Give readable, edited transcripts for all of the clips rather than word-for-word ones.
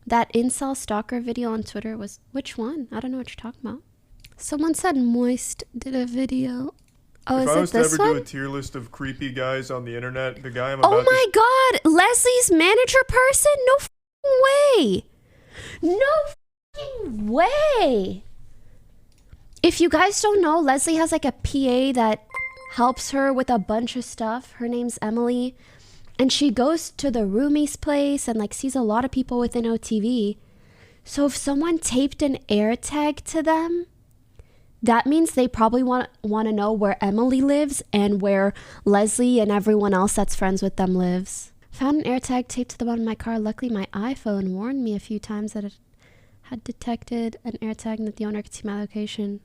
That incel stalker video on Twitter was, which one? I don't know what you're talking about. Someone said Moist did a video. Oh, if is I it was to this ever one? do a tier list of creepy guys on the internet, the guy I'm about Oh my god! Leslie's manager person? No f***ing way! No f***ing way! If you guys don't know, Leslie has like a PA that helps her with a bunch of stuff. Her name's Emily. And she goes to the roomie's place and like sees a lot of people within OTV. So if someone taped an air tag to them, that means they probably want to know where Emily lives and where Leslie and everyone else that's friends with them lives. Found an air tag taped to the bottom of my car. Luckily, my iPhone warned me a few times that it had detected an air tag and that the owner could see my location.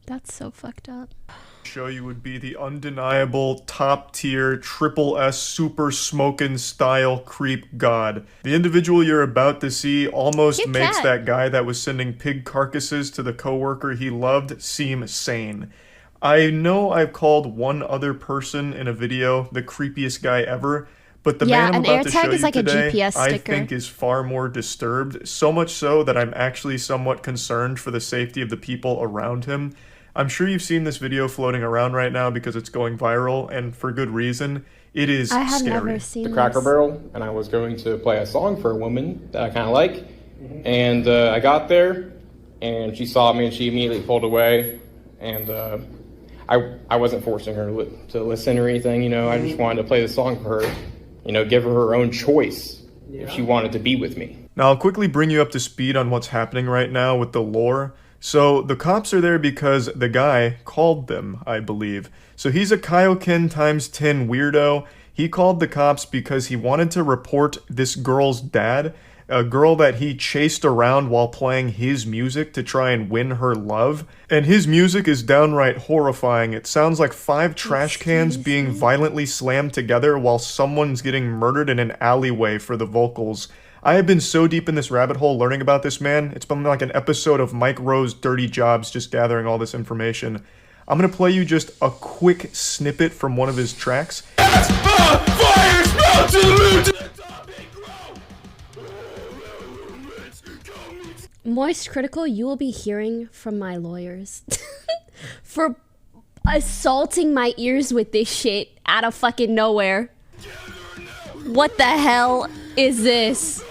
That's so fucked up. show you would be the undeniable top tier triple S super smokin' style creep god. The individual you're about to see almost Cute makes cat. that guy that was sending pig carcasses to the coworker he loved seem sane. I know I've called one other person in a video the creepiest guy ever, but the Yeah, man I'm an about to AirTag show is you like a today, GPS I sticker. think is far more disturbed, so much so that I'm actually somewhat concerned for the safety of the people around him. I'm sure you've seen this video floating around right now because it's going viral, and for good reason. It is I have scary. never seen the Cracker this. Barrel, and I was going to play a song for a woman that I kind of like. And I got there, and she saw me, and she immediately pulled away. And I wasn't forcing her to listen or anything, you know. I just wanted to play the song for her, you know, give her her own choice if she wanted to be with me. Now, I'll quickly bring you up to speed on what's happening right now with the lore. So, the cops are there because the guy called them, I believe. So, he's a Kaioken times 10 weirdo. He called the cops because he wanted to report this girl's dad, a girl that he chased around while playing his music to try and win her love. And his music is downright horrifying. It sounds like 5 trash cans being violently slammed together while someone's getting murdered in an alleyway for the vocals. I have been so deep in this rabbit hole learning about this man. It's been like an episode of Mike Rowe's Dirty Jobs just gathering all this information. I'm gonna play you just a quick snippet from one of his tracks. Moist Critical, you will be hearing from my lawyers for assaulting my ears with this shit out of fucking nowhere. What the hell is this?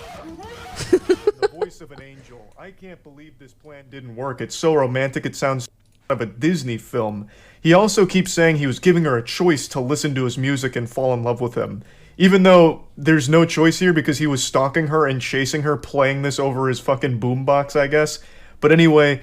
The voice of an angel. I can't believe this plan didn't work. It's so romantic it sounds of a Disney film. He also keeps saying he was giving her a choice to listen to his music and fall in love with him. Even though there's no choice here because he was stalking her and chasing her, playing this over his fucking boombox, I guess. But anyway,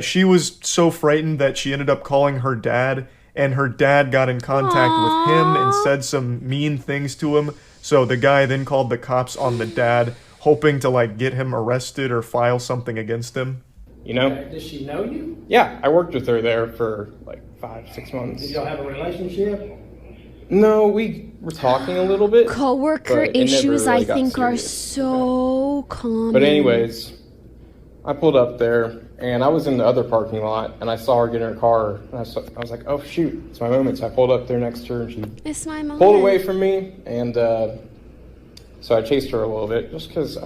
she was so frightened that she ended up calling her dad, and her dad got in contact with him and said some mean things to him. So the guy then called the cops on the dad, hoping to like get him arrested or file something against him. You know? Does she know you? Yeah, I worked with her there for like 5-6 months. Did y'all have a relationship? No, we were talking a little bit. Coworker but it never issues, I really got think, are serious. so common. But anyways, I pulled up there, and I was in the other parking lot, and I saw her get in her car, and I was like, oh shoot, it's my moment. So I pulled up there next to her, and she It's my moment. pulled away from me, and so I chased her a little bit, just because, I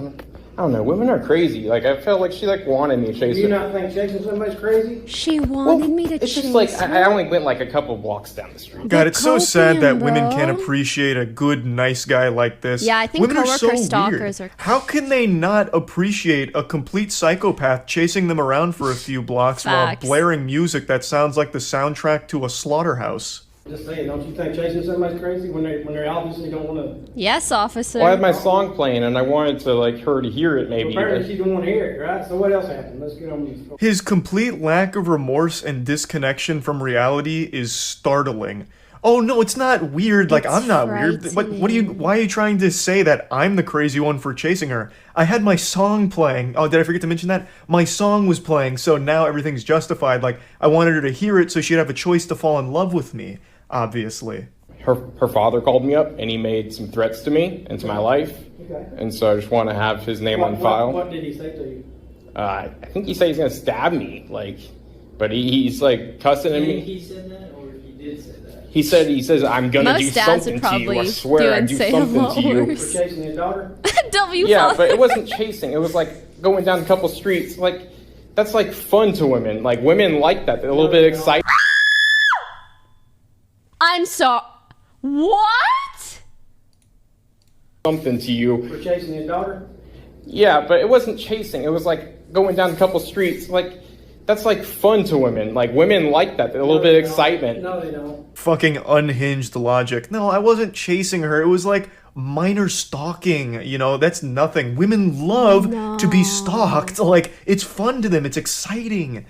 don't know, women are crazy. Like, I felt like she like wanted me to chase Do you her. not think chasing somebody's crazy? She wanted me to It's chase just like, her. I only went like a couple blocks down the street. God, it's so sad that copium, women can't bro. appreciate a good, nice guy like this. Yeah, I think women are so coworker stalkers weird. are- How can they not appreciate a complete psychopath chasing them around for a few blocks Facts. while blaring music that sounds like the soundtrack to a slaughterhouse? Just saying, don't you think chasing somebody's crazy when they obviously don't want to? Yes, officer. Well, I had my song playing, and I wanted to like her to hear it maybe. Apparently she don't want to hear it, right? So what else happened? Let's get on these. His complete lack of remorse and disconnection from reality is startling. Oh no, it's not weird. Like, It's I'm not weird. But what are you? frightening. Why are you trying to say that I'm the crazy one for chasing her? I had my song playing. Oh, did I forget to mention that? My song was playing, so now everything's justified. Like, I wanted her to hear it so she'd have a choice to fall in love with me. Obviously. Her father called me up, and he made some threats to me and to my life. Okay. And so I just want to have his name on file. What did he say to you? I think he said he's gonna stab me, like, but he's like cussing at me. He said that, or he did say that? He says I'm gonna Most do dads something would to you. I probably swear I do do and say something a lot to you. worse. For chasing his daughter? W. Yeah, follow- but it wasn't chasing. It was like going down a couple streets. Like, that's like fun to women. Like, women like that. They're a little bit excited. I'm sorry. What? Something to you. For chasing his daughter? Yeah, but it wasn't chasing. It was like going down a couple streets. Like, that's like fun to women. Like, women like that. They're a little bit of excitement. No, they don't. Fucking unhinged logic. No, I wasn't chasing her. It was like minor stalking. You know, that's nothing. Women love to be stalked. Like, it's fun to them. It's exciting.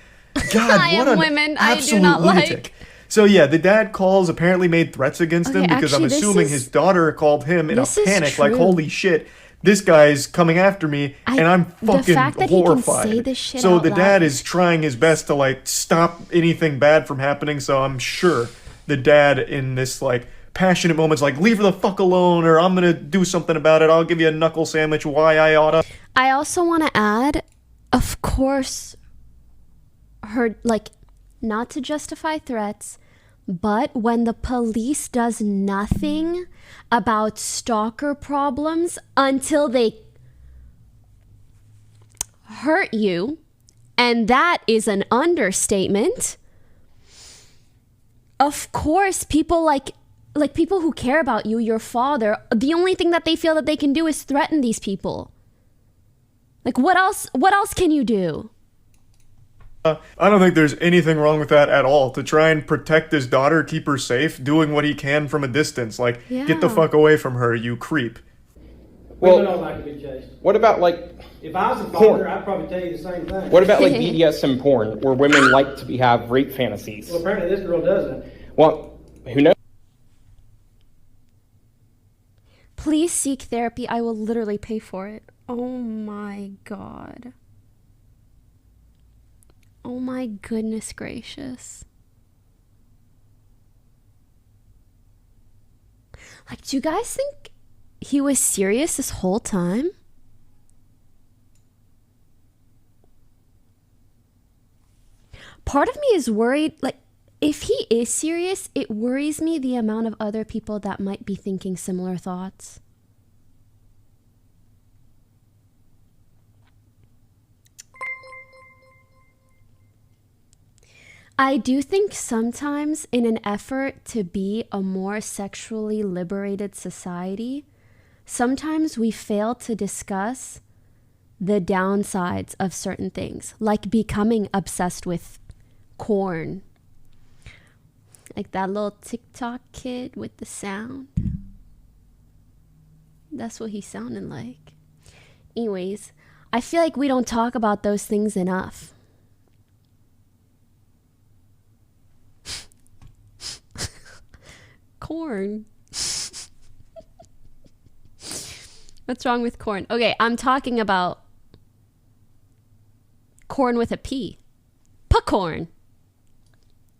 God, I what am an women I do absolute not lunatic. like. So yeah, the dad calls, apparently made threats against him Okay, because I'm actually, this assuming is- his daughter called him in a this is panic, like, true. holy shit, this guy's coming after me, and I'm the fucking fact that he can horrified. say this shit So out the dad loud- is trying his best to, like, stop anything bad from happening, so I'm sure the dad in this, like, passionate moments like, leave her the fuck alone, or I'm gonna do something about it, I'll give you a knuckle sandwich, why I oughta. I also want to add, of course, her, like, not to justify threats, but when the police does nothing about stalker problems until they hurt you, and that is an understatement. Of course, people like people who care about you, your father, the only thing that they feel that they can do is threaten these people. Like, what else can you do? I don't think there's anything wrong with that at all. To try and protect his daughter, keep her safe, doing what he can from a distance. Like, get the Yeah. fuck away from her, you creep. Well- Women don't like to be chased. What about like, If I was a Porn. father, I'd probably tell you the same thing. what about like BDSM porn, where women like to have rape fantasies? Well, apparently this girl doesn't. Well, who knows? Please seek therapy. I will literally pay for it. Oh my god. Oh my goodness gracious. Like, do you guys think he was serious this whole time? Part of me is worried, like, if he is serious, it worries me the amount of other people that might be thinking similar thoughts. I do think sometimes, in an effort to be a more sexually liberated society, sometimes we fail to discuss the downsides of certain things, like becoming obsessed with corn. Like that little TikTok kid with the sound. That's what he sounded like. Anyways, I feel like we don't talk about those things enough. Corn. What's wrong with corn? Okay, I'm talking about corn with a P. Puckorn.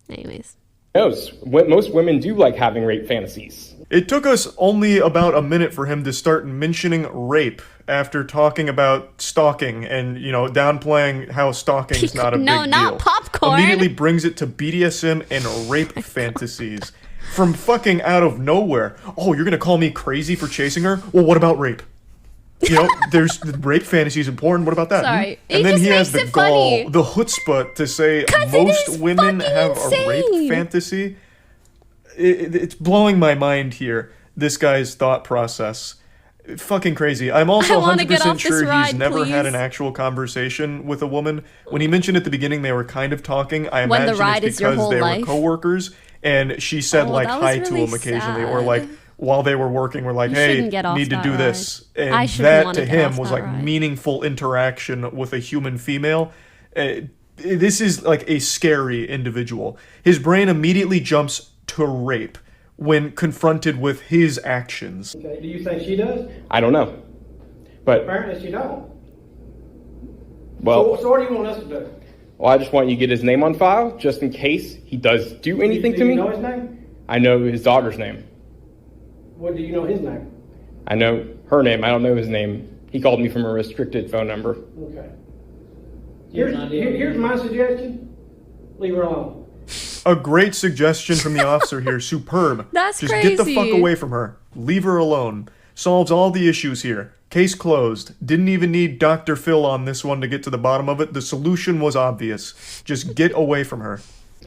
Anyways. Knows. Most women do like having rape fantasies. It took us only about a minute for him to start mentioning rape after talking about stalking and, you know, downplaying how stalking's not a big deal. No, not popcorn. Immediately brings it to BDSM and rape fantasies. From fucking out of nowhere. Oh, you're gonna call me crazy for chasing her? Well, what about rape? You know, there's the rape fantasies in porn. What about that? Sorry. Hmm? And It then just he has makes the it funny. gall, the chutzpah to say 'Cause it most is women fucking have a rape insane. fantasy. It's blowing my mind here, this guy's thought process. Fucking crazy. I'm also I wanna 100% get off this sure he's ride, never had please. an actual conversation with a woman. When he mentioned at the beginning they were kind of talking, I When the imagine ride it's is your because whole they life? were coworkers and she said Oh, like that was hi to really him occasionally or sad. like while they were working we're like, You hey, shouldn't get off need to that do ride. this. And I shouldn't that wanna to get him off was that like ride. meaningful interaction with a human female. This is like a scary individual. His brain immediately jumps to rape when confronted with his actions. Okay. Do you think she does? I don't know. But, Apparently she don't. well, So what do you want us to do? well, I just want you to get his name on file, just in case he does do anything do to you me. know his name? I know his daughter's name. What do you know his name? I know her name. I don't know his name. He called me from a restricted phone number. Okay. Here's my suggestion. Leave her alone. A great suggestion from the officer here. Superb. That's Just get the fuck crazy. away from her. Leave her alone. Solves all the issues here. Case closed. Didn't even need Dr. Phil on this one to get to the bottom of it. The solution was obvious. Just get away from her.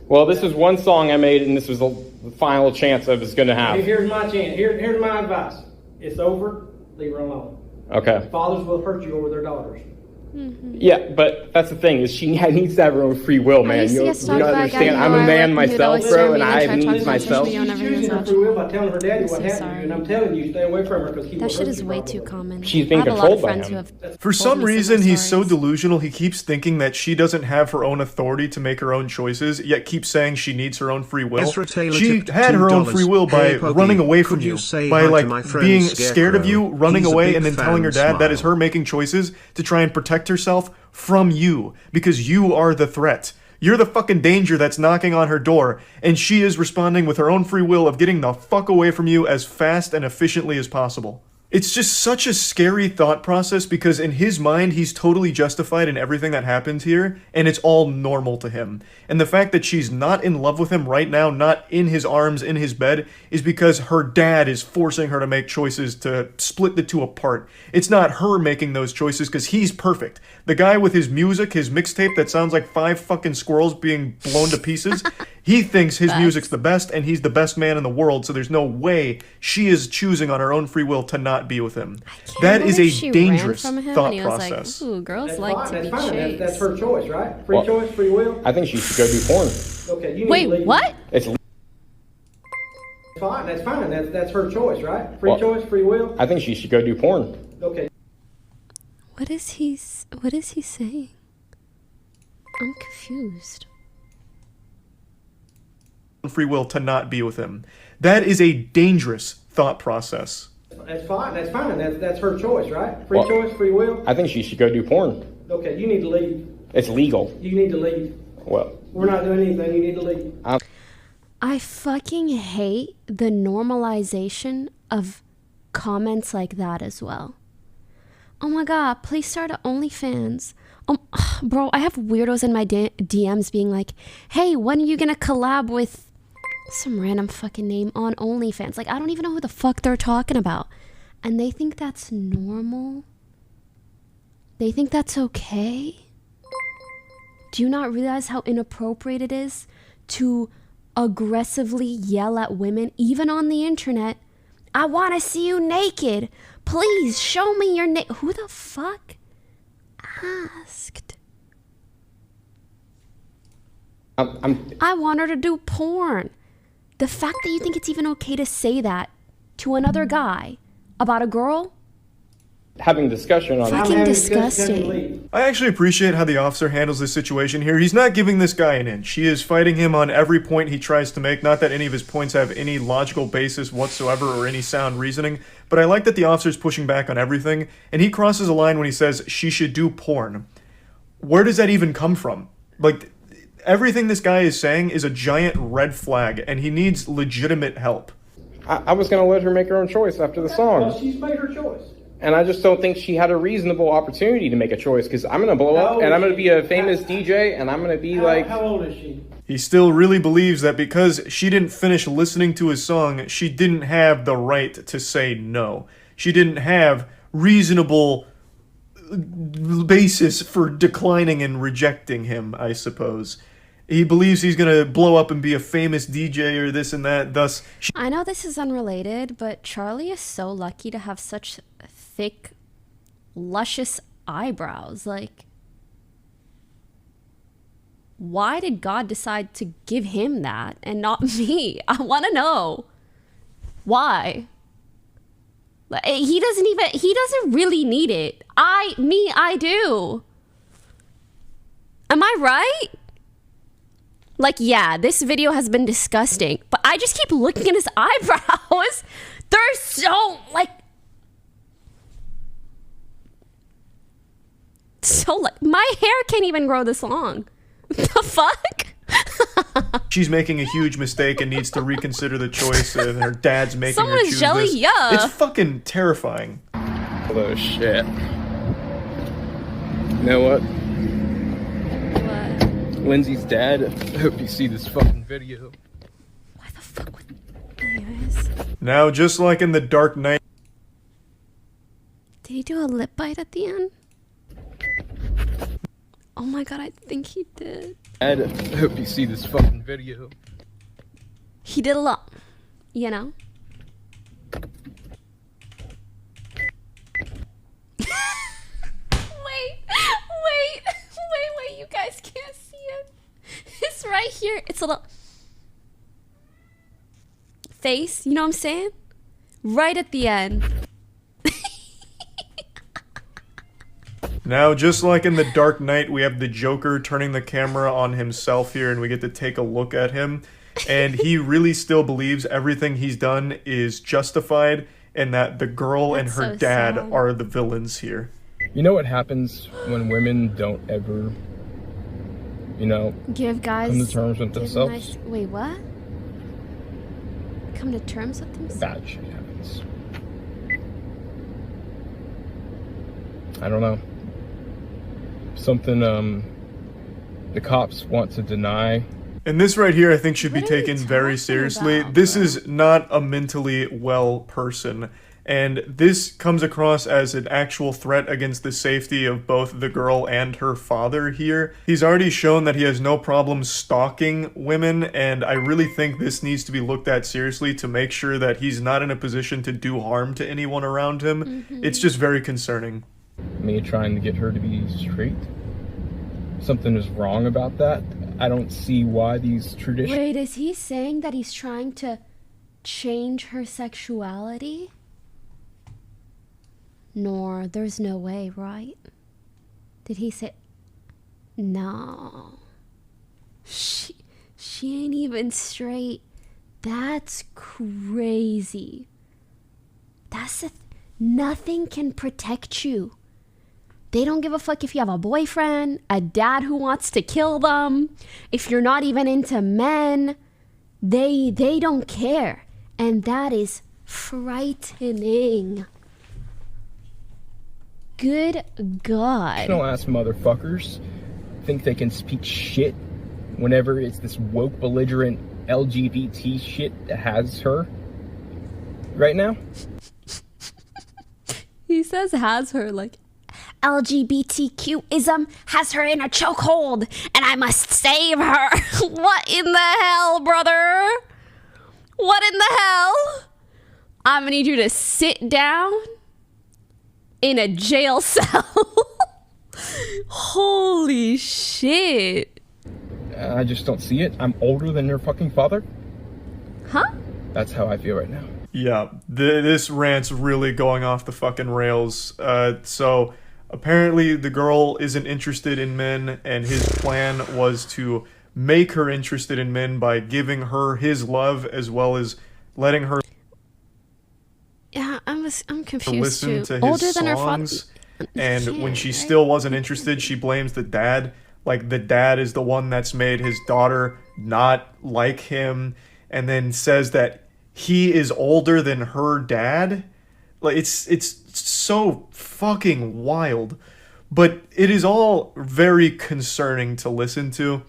Well, this is one song I made, and this was the final chance I was going to have. Here's my chance. Here's my advice. It's over. Leave her alone. Okay. Fathers will hurt you over their daughters. Yeah, but that's the thing, is she needs to have her own free will, man. You don't understand. I'm a man myself, bro, and I have needs myself. She's choosing her free will by telling her daddy what happened to you, and I'm telling you, stay away from her because he will That shit hurt is you way probably. too common. She's being I have a lot of controlled by friends him. who have For told some me reason, similar he's so stories. delusional, he keeps thinking that she doesn't have her own authority to make her own choices, yet keeps saying she needs her own free will. Ezra Taylor She tipped had her own $2. free will by Hey, Pokey, running away from could you you, say by hi to like my friend being Scarecrow? scared of you, running He's a away, big and then telling her fan, dad that is smile. her making choices to try and protect herself from you, because you are the threat. You're the fucking danger that's knocking on her door, and she is responding with her own free will of getting the fuck away from you as fast and efficiently as possible. It's just such a scary thought process because in his mind, he's totally justified in everything that happened here, and it's all normal to him. And the fact that she's not in love with him right now, not in his arms, in his bed, is because her dad is forcing her to make choices to split the two apart. It's not her making those choices because he's perfect. The guy with his music, his mixtape that sounds like 5 fucking squirrels being blown to pieces, he thinks his music's the best and he's the best man in the world, so there's no way she is choosing on her own free will to not be with him. That is Believe a she dangerous ran from him thought and he was process. Like, ooh, girls That's like fine. to That's be fine. chased. That's her choice, right? Free Well, choice, free will. I think she should go do porn. Okay, you need Wait, to leave. what? It's Fine. That's fine. That's her choice, right? Free Well, choice, free will. I think she should go do porn. Okay. What is he saying? I'm confused. Free will to not be with him. That is a dangerous thought process. That's fine. That's fine. That's her choice, right? Free Well, choice, free will. I think she should go do porn. Okay, you need to leave. It's legal. You need to leave. Well, We're not doing anything. You need to leave. I fucking hate the normalization of comments like that as well. Oh my god, please start at OnlyFans. Bro, I have weirdos in my DMs being like, hey, when are you gonna collab with some random fucking name on OnlyFans? Like, I don't even know who the fuck they're talking about. And they think that's normal? They think that's okay? Do you not realize how inappropriate it is to aggressively yell at women, even on the internet? I want to see you naked. Please show me your Who the fuck asked? I want her to do porn. The fact that you think it's even okay to say that to another guy about a girl? having discussion on Fucking I'm having disgusting. leave. I actually appreciate how the officer handles this situation here. He's not giving this guy an inch. He is fighting him on every point he tries to make. Not that any of his points have any logical basis whatsoever or any sound reasoning, but I like that the officer's pushing back on everything, and he crosses a line when he says she should do porn. Where does that even come from? Like, everything this guy is saying is a giant red flag, and he needs legitimate help. I was going to let her make her own choice after the Well, song. she's made her choice. And I just don't think she had a reasonable opportunity to make a choice, because I'm going to blow up and I'm going to be a famous DJ and I'm going to be like... How old is she? He still really believes that because she didn't finish listening to his song, she didn't have the right to say no. She didn't have reasonable basis for declining and rejecting him, I suppose. He believes he's going to blow up and be a famous DJ or this and that, thus... I know this is unrelated, but Charlie is so lucky to have such thick, luscious eyebrows. Like, why did God decide to give him that and not me? I want to know. Why? Like, he doesn't really need it. I do. Am I right? Like, yeah, this video has been disgusting, but I just keep looking at his eyebrows. They're so, like, my hair can't even grow this long. The fuck? She's making a huge mistake and needs to reconsider the choice, and her dad's making Someone her is choose jelly, this. yeah. It's fucking terrifying. Oh, shit. You know what? What? Lindsay's dad. I hope you see this fucking video. Why the fuck would... Anyways. Now, just like in The Dark Knight, do a lip bite at the end? Oh my god, I think he did. Ed, I hope you see this fucking video. He did a lot, you know? Wait, you guys can't see it. It's right here. It's a little face, you know what I'm saying? Right at the end. Now, just like in The Dark Knight, we have the Joker turning the camera on himself here, and we get to take a look at him. And he really still believes everything he's done is justified, and that the girl and her dad are the villains here. You know what happens when women don't ever, you know, give guys come to terms with themselves? Wait, what? Come to terms with themselves? Bad shit happens. I don't know. Something the cops want to deny. And this right here I think should be taken very talking seriously. about, This bro? is not a mentally well person. And this comes across as an actual threat against the safety of both the girl and her father here. He's already shown that he has no problem stalking women, and I really think this needs to be looked at seriously to make sure that he's not in a position to do harm to anyone around him. It's just very concerning. Me trying to get her to be straight. Something is wrong about that. I don't see why these traditions. Wait, is he saying that he's trying to change her sexuality? Nor, there's no way, right? Did he say... No. She ain't even straight. That's crazy. That's nothing can protect you. They don't give a fuck if you have a boyfriend, a dad who wants to kill them, if you're not even into men. They don't care. And that is frightening. Good God. Traditional ass motherfuckers think they can speak shit whenever it's this woke, belligerent LGBT shit that has her right now. He says has her like LGBTQism has her in a chokehold and I must save her. What in the hell, brother? What in the hell? I'm gonna need you to sit down in a jail cell. Holy shit. I just don't see it. I'm older than your fucking father. Huh? That's how I feel right now. Yeah, this rant's really going off the fucking rails. So apparently the girl isn't interested in men, and his plan was to make her interested in men by giving her his love as well as letting her Yeah, I'm confused listen too. to his Older than her father. songs. And when she still wasn't interested, she blames the dad. Like, the dad is the one that's made his daughter not like him, and then says that he is older than her dad. Like, it's so fucking wild. But it is all very concerning to listen to.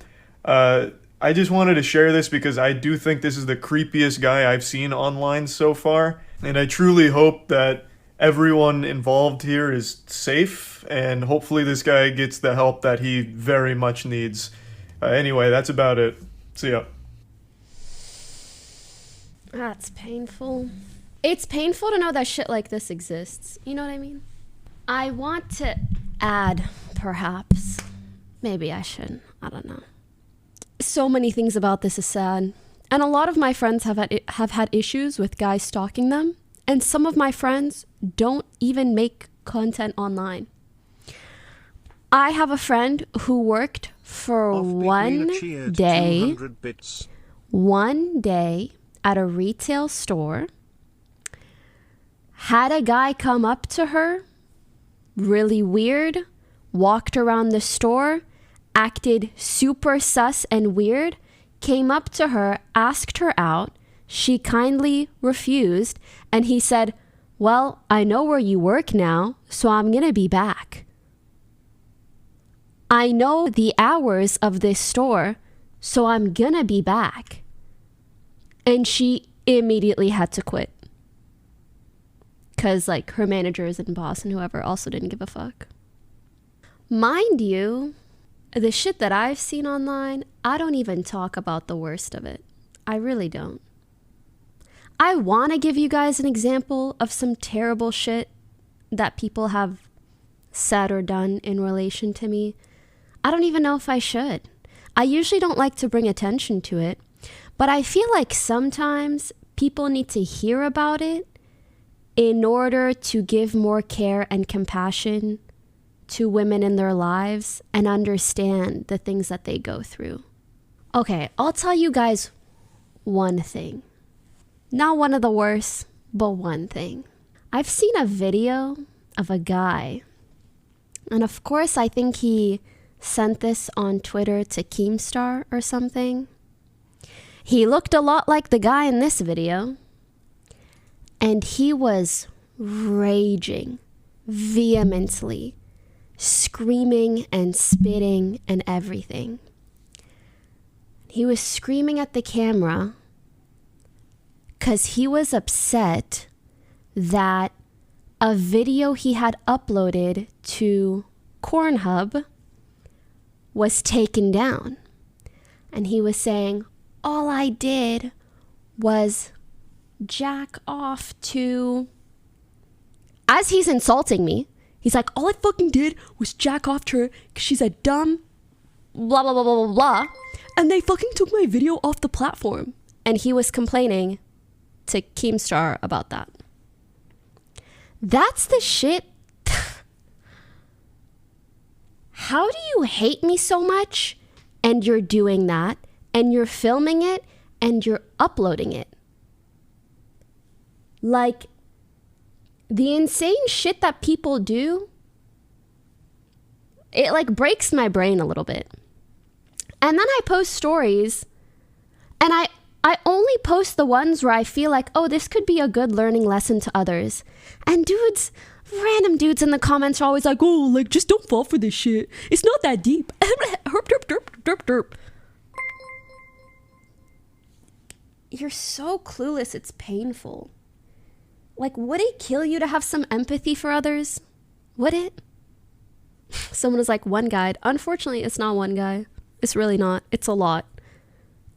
I just wanted to share this because I do think this is the creepiest guy I've seen online so far. And I truly hope that everyone involved here is safe, and hopefully this guy gets the help that he very much needs. Anyway, that's about it. See ya. That's painful. It's painful to know that shit like this exists. You know what I mean? I want to add, perhaps, maybe I should, I don't know. So many things about this is sad. And a lot of my friends have had issues with guys stalking them. And some of my friends don't even make content online. I have a friend who worked for one day at a retail store, had a guy come up to her, really weird, walked around the store, acted super sus and weird, came up to her, asked her out. She kindly refused, and he said, "Well, I know where you work now, so I'm gonna be back. I know the hours of this store, so I'm gonna be back." And she immediately had to quit. because like her managers and boss and whoever also didn't give a fuck. Mind you, the shit that I've seen online, I don't even talk about the worst of it. I really don't. I want to give you guys an example of some terrible shit that people have said or done in relation to me. I don't even know if I should. I usually don't like to bring attention to it, but I feel like sometimes people need to hear about it in order to give more care and compassion to women in their lives and understand the things that they go through. Okay, I'll tell you guys one thing. Not one of the worst, but one thing. I've seen a video of a guy, and of course I think he sent this on Twitter to Keemstar or something. He looked a lot like the guy in this video, and he was raging vehemently, screaming and spitting and everything. He was screaming at the camera because he was upset that a video he had uploaded to Pornhub was taken down. And he was saying, all I did was jack off to... As he's insulting me, he's like, all I fucking did was jack off to her because she's a dumb blah, blah, blah, blah, blah, blah. And they fucking took my video off the platform. And he was complaining to Keemstar about that. That's the shit. How do you hate me so much and you're doing that and you're filming it and you're uploading it? Like, the insane shit that people do, it like breaks my brain a little bit. And then I post stories, and I only post the ones where I feel like, oh, this could be a good learning lesson to others. And dudes, random dudes in the comments are always like, oh, like, just don't fall for this shit. It's not that deep. Herp, derp, derp, derp, derp. You're so clueless, it's painful. Like, would it kill you to have some empathy for others? Would it? Someone was like, one guy. Unfortunately, it's not one guy. It's really not. It's a lot.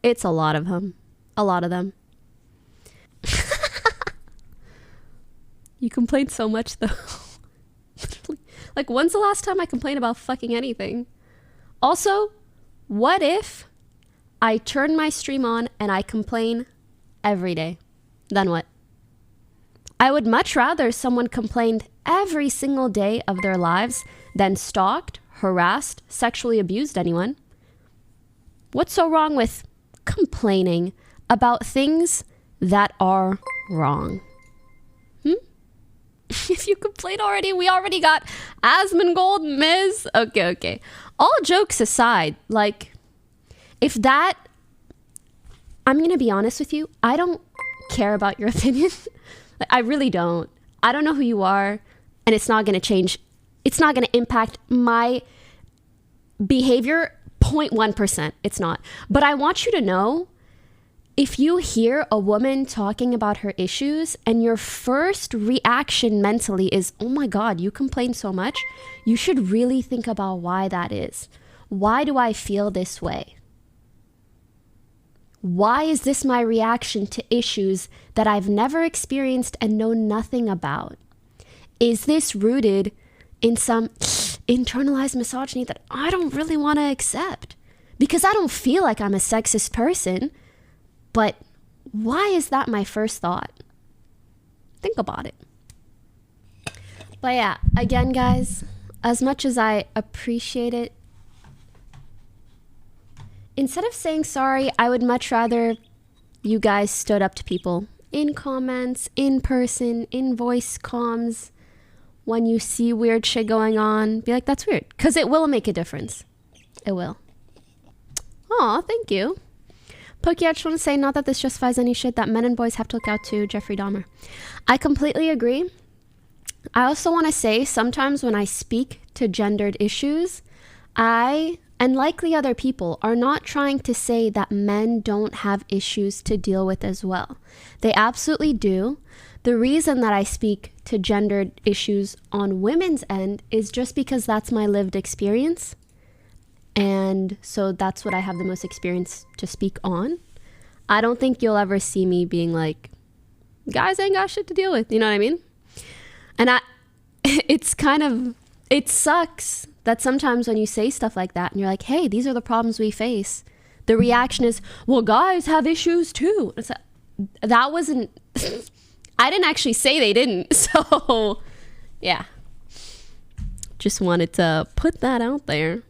It's a lot of them. A lot of them. You complain so much, though. Like, when's the last time I complained about fucking anything? Also, what if I turn my stream on and I complain every day? Then what? I would much rather someone complained every single day of their lives than stalked, harassed, sexually abused anyone. What's so wrong with complaining about things that are wrong? If you complain already, we already got Asmongold, Miz. Okay. All jokes aside, like, if that... I'm going to be honest with you. I don't care about your opinion. I really don't. I don't know who you are, and it's not going to change. It's not going to impact my behavior 0.1%. It's not. But I want you to know, if you hear a woman talking about her issues and your first reaction mentally is, oh my God, you complain so much, you should really think about why that is. Why do I feel this way? Why is this my reaction to issues that I've never experienced and know nothing about? Is this rooted in some internalized misogyny that I don't really want to accept? Because I don't feel like I'm a sexist person, but why is that my first thought? Think about it. But yeah, again, guys, as much as I appreciate it, instead of saying sorry, I would much rather you guys stood up to people in comments, in person, in voice comms. When you see weird shit going on, be like, that's weird. Because it will make a difference. It will. Aw, thank you. Pokey, I just want to say, not that this justifies any shit that men and boys have to look out to Jeffrey Dahmer. I completely agree. I also want to say, sometimes when I speak to gendered issues, I, and likely other people, are not trying to say that men don't have issues to deal with as well. They absolutely do, the reason that I speak to gendered issues on women's end is just because that's my lived experience. And so that's what I have the most experience to speak on. I don't think you'll ever see me being like, guys ain't got shit to deal with. You know what I mean? And it sucks that sometimes when you say stuff like that and you're like, hey, these are the problems we face, the reaction is, well, guys have issues too. It's like, that wasn't, I didn't actually say they didn't. So yeah, just wanted to put that out there.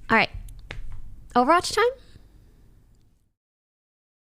All right, Overwatch time.